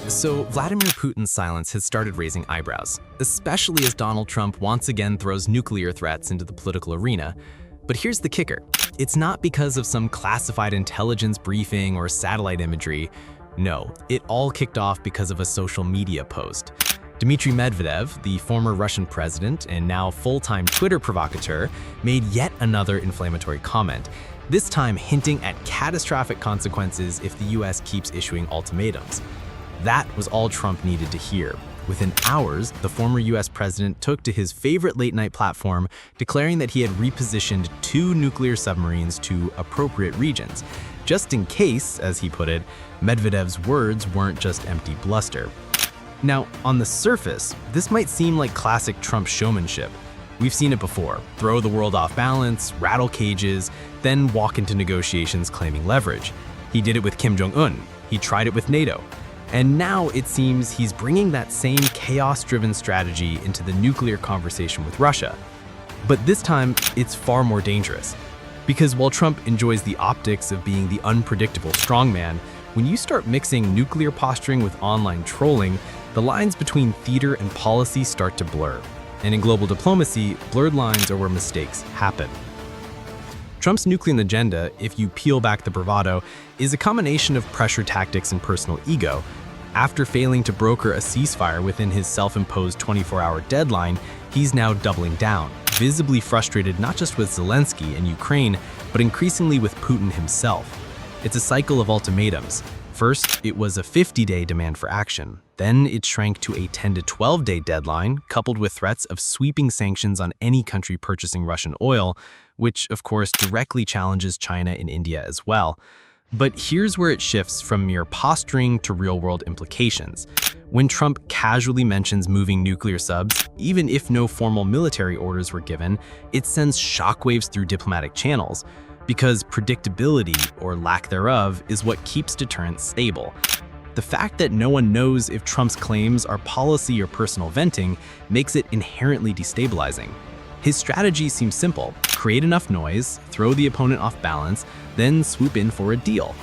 So Vladimir Putin's silence has started raising eyebrows, especially as Donald Trump once again throws nuclear threats into the political arena. But here's the kicker. It's not because of some classified intelligence briefing or satellite imagery. No, it all kicked off because of a social media post. Dmitry Medvedev, the former Russian president and now full-time Twitter provocateur, made yet another inflammatory comment, this time hinting at catastrophic consequences if the US keeps issuing ultimatums. That was all Trump needed to hear. Within hours, the former US president took to his favorite late-night platform, declaring that he had repositioned 2 nuclear submarines to appropriate regions, just in case, as he put it, Medvedev's words weren't just empty bluster. Now, on the surface, this might seem like classic Trump showmanship. We've seen it before: throw the world off balance, rattle cages, then walk into negotiations claiming leverage. He did it with Kim Jong-un. He tried it with NATO. And now it seems he's bringing that same chaos-driven strategy into the nuclear conversation with Russia. But this time, it's far more dangerous. Because while Trump enjoys the optics of being the unpredictable strongman, when you start mixing nuclear posturing with online trolling, the lines between theater and policy start to blur. And in global diplomacy, blurred lines are where mistakes happen. Trump's nuclear agenda, if you peel back the bravado, is a combination of pressure tactics and personal ego. After failing to broker a ceasefire within his self-imposed 24-hour deadline, he's now doubling down, visibly frustrated not just with Zelensky and Ukraine, but increasingly with Putin himself. It's a cycle of ultimatums. First, it was a 50-day demand for action. Then it shrank to a 10 to 12-day deadline, coupled with threats of sweeping sanctions on any country purchasing Russian oil, which of course directly challenges China and India as well. But here's where it shifts from mere posturing to real-world implications. When Trump casually mentions moving nuclear subs, even if no formal military orders were given, it sends shockwaves through diplomatic channels. Because predictability, or lack thereof, is what keeps deterrence stable. The fact that no one knows if Trump's claims are policy or personal venting makes it inherently destabilizing. His strategy seems simple: create enough noise, throw the opponent off balance, then swoop in for a deal.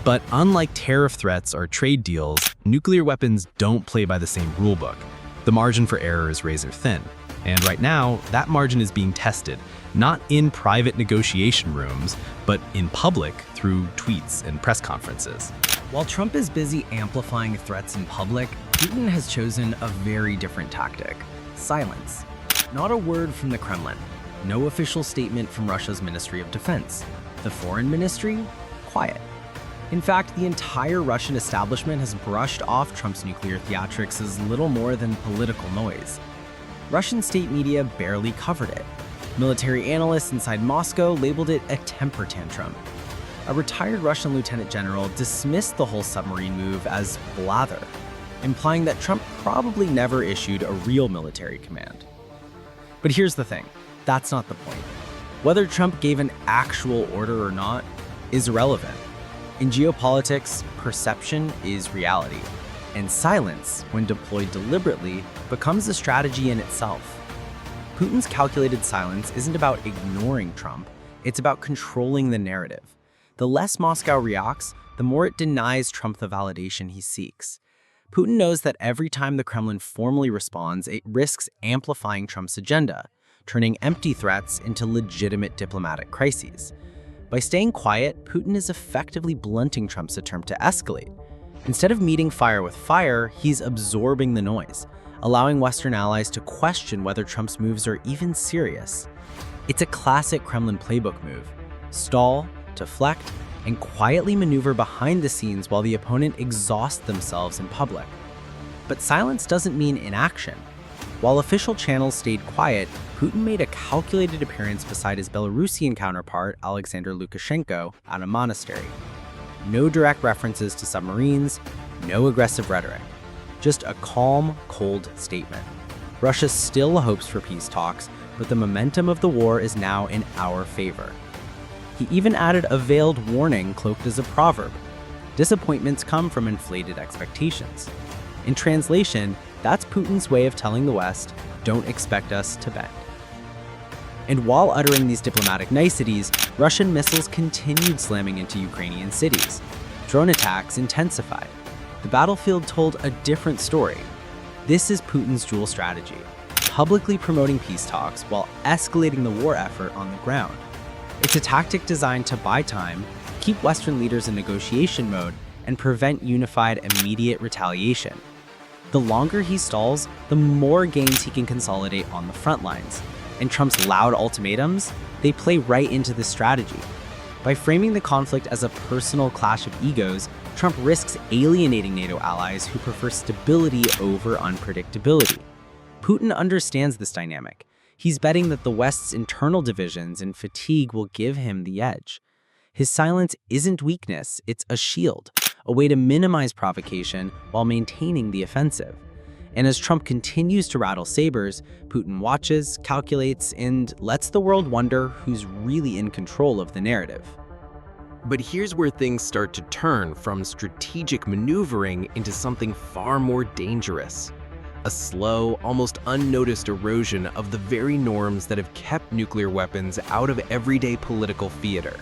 But unlike tariff threats or trade deals, nuclear weapons don't play by the same rulebook. The margin for error is razor thin. And right now, that margin is being tested, not in private negotiation rooms, but in public through tweets and press conferences. While Trump is busy amplifying threats in public, Putin has chosen a very different tactic: silence. Not a word from the Kremlin. No official statement from Russia's Ministry of Defense. The foreign ministry? Quiet. In fact, the entire Russian establishment has brushed off Trump's nuclear theatrics as little more than political noise. Russian state media barely covered it. Military analysts inside Moscow labeled it a temper tantrum. A retired Russian lieutenant general dismissed the whole submarine move as blather, implying that Trump probably never issued a real military command. But here's the thing, that's not the point. Whether Trump gave an actual order or not is irrelevant. In geopolitics, perception is reality, and silence, when deployed deliberately, becomes a strategy in itself. Putin's calculated silence isn't about ignoring Trump, it's about controlling the narrative. The less Moscow reacts, the more it denies Trump the validation he seeks. Putin knows that every time the Kremlin formally responds, it risks amplifying Trump's agenda, turning empty threats into legitimate diplomatic crises. By staying quiet, Putin is effectively blunting Trump's attempt to escalate. Instead of meeting fire with fire, he's absorbing the noise, allowing Western allies to question whether Trump's moves are even serious. It's a classic Kremlin playbook move: stall, deflect, and quietly maneuver behind the scenes while the opponent exhausts themselves in public. But silence doesn't mean inaction. While official channels stayed quiet, Putin made a calculated appearance beside his Belarusian counterpart, Alexander Lukashenko, at a monastery. No direct references to submarines, no aggressive rhetoric. Just a calm, cold statement. Russia still hopes for peace talks, but the momentum of the war is now in our favor. He even added a veiled warning cloaked as a proverb: disappointments come from inflated expectations. In translation, that's Putin's way of telling the West, don't expect us to bend. And while uttering these diplomatic niceties, Russian missiles continued slamming into Ukrainian cities. Drone attacks intensified. the battlefield told a different story. This is Putin's dual strategy, publicly promoting peace talks while escalating the war effort on the ground. It's a tactic designed to buy time, keep Western leaders in negotiation mode, and prevent unified immediate retaliation. The longer he stalls, the more gains he can consolidate on the front lines. And Trump's loud ultimatums, they play right into this strategy. By framing the conflict as a personal clash of egos, Trump risks alienating NATO allies who prefer stability over unpredictability. Putin understands this dynamic. He's betting that the West's internal divisions and fatigue will give him the edge. His silence isn't weakness, it's a shield, a way to minimize provocation while maintaining the offensive. And as Trump continues to rattle sabers, Putin watches, calculates, and lets the world wonder who's really in control of the narrative. But here's where things start to turn from strategic maneuvering into something far more dangerous. A slow, almost unnoticed erosion of the very norms that have kept nuclear weapons out of everyday political theater.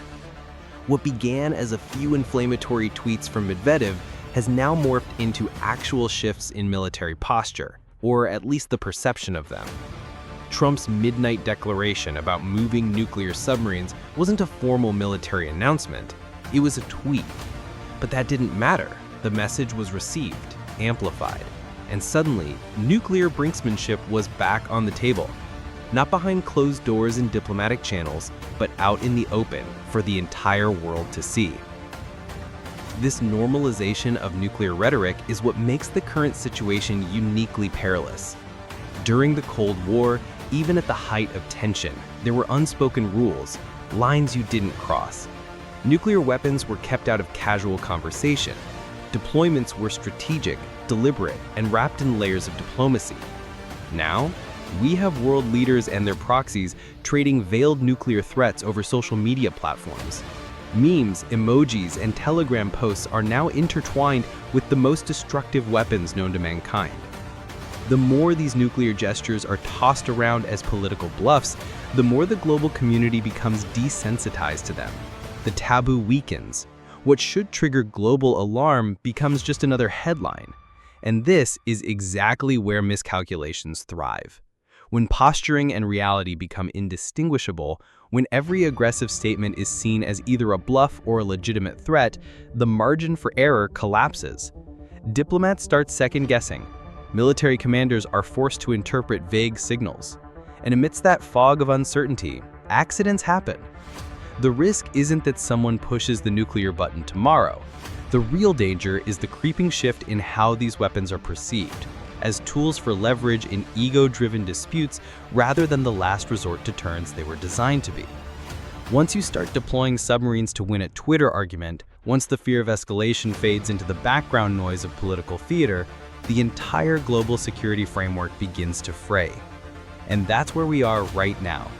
What began as a few inflammatory tweets from Medvedev has now morphed into actual shifts in military posture, or at least the perception of them. Trump's midnight declaration about moving nuclear submarines wasn't a formal military announcement, it was a tweet. But that didn't matter. The message was received, amplified, and suddenly, nuclear brinksmanship was back on the table. Not behind closed doors in diplomatic channels, but out in the open for the entire world to see. This normalization of nuclear rhetoric is what makes the current situation uniquely perilous. During the Cold War, even at the height of tension, there were unspoken rules, lines you didn't cross. Nuclear weapons were kept out of casual conversation. Deployments were strategic, deliberate, and wrapped in layers of diplomacy. Now, we have world leaders and their proxies trading veiled nuclear threats over social media platforms. Memes, emojis, and Telegram posts are now intertwined with the most destructive weapons known to mankind. The more these nuclear gestures are tossed around as political bluffs, the more the global community becomes desensitized to them. The taboo weakens. What should trigger global alarm becomes just another headline. And this is exactly where miscalculations thrive. When posturing and reality become indistinguishable, when every aggressive statement is seen as either a bluff or a legitimate threat, the margin for error collapses. Diplomats start second-guessing. Military commanders are forced to interpret vague signals. And amidst that fog of uncertainty, accidents happen. The risk isn't that someone pushes the nuclear button tomorrow. The real danger is the creeping shift in how these weapons are perceived, as tools for leverage in ego-driven disputes rather than the last resort deterrents they were designed to be. Once you start deploying submarines to win a Twitter argument, once the fear of escalation fades into the background noise of political theater, the entire global security framework begins to fray. And that's where we are right now.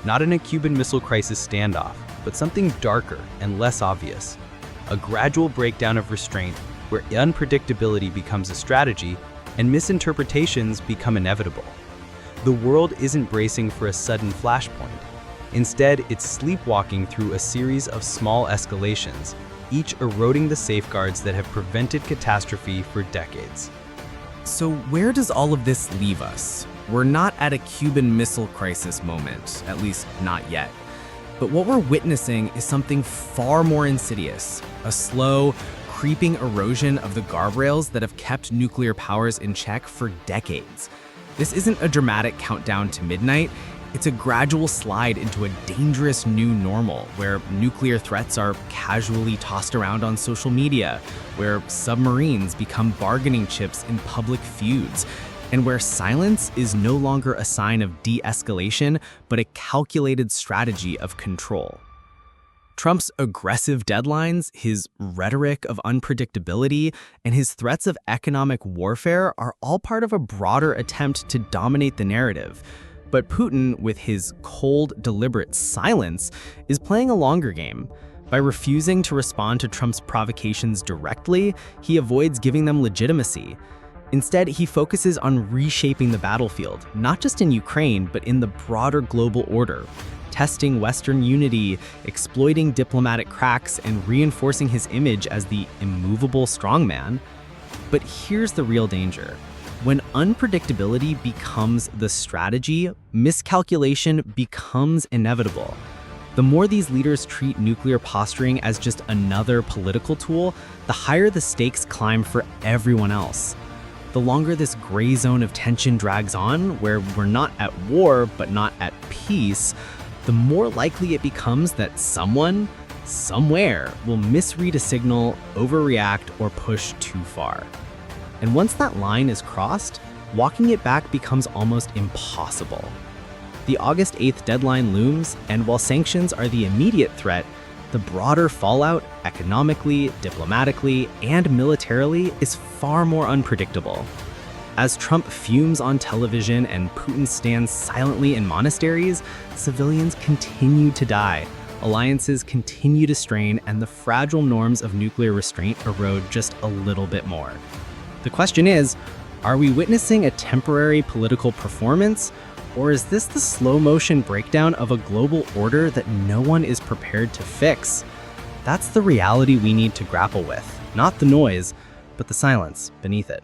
Not in a Cuban Missile Crisis standoff, but something darker and less obvious. A gradual breakdown of restraint where unpredictability becomes a strategy and misinterpretations become inevitable. The world isn't bracing for a sudden flashpoint. Instead, it's sleepwalking through a series of small escalations, each eroding the safeguards that have prevented catastrophe for decades. So where does all of this leave us? We're not at a Cuban Missile Crisis moment, at least not yet. But what we're witnessing is something far more insidious, a slow, creeping erosion of the guardrails that have kept nuclear powers in check for decades. This isn't a dramatic countdown to midnight, it's a gradual slide into a dangerous new normal where nuclear threats are casually tossed around on social media, where submarines become bargaining chips in public feuds, and where silence is no longer a sign of de-escalation, but a calculated strategy of control. Trump's aggressive deadlines, his rhetoric of unpredictability, and his threats of economic warfare are all part of a broader attempt to dominate the narrative. But Putin, with his cold, deliberate silence, is playing a longer game. By refusing to respond to Trump's provocations directly, he avoids giving them legitimacy. Instead, he focuses on reshaping the battlefield, not just in Ukraine, but in the broader global order, testing Western unity, exploiting diplomatic cracks, and reinforcing his image as the immovable strongman. But here's the real danger. When unpredictability becomes the strategy, miscalculation becomes inevitable. The more these leaders treat nuclear posturing as just another political tool, the higher the stakes climb for everyone else. The longer this gray zone of tension drags on, where we're not at war but not at peace, the more likely it becomes that someone, somewhere, will misread a signal, overreact, or push too far. And once that line is crossed, walking it back becomes almost impossible. The August 8th deadline looms, and while sanctions are the immediate threat, the broader fallout, economically, diplomatically, and militarily, is far more unpredictable. As Trump fumes on television and Putin stands silently in monasteries, civilians continue to die, alliances continue to strain, and the fragile norms of nuclear restraint erode just a little bit more. The question is, are we witnessing a temporary political performance, or is this the slow-motion breakdown of a global order that no one is prepared to fix? That's the reality we need to grapple with, not the noise, but the silence beneath it.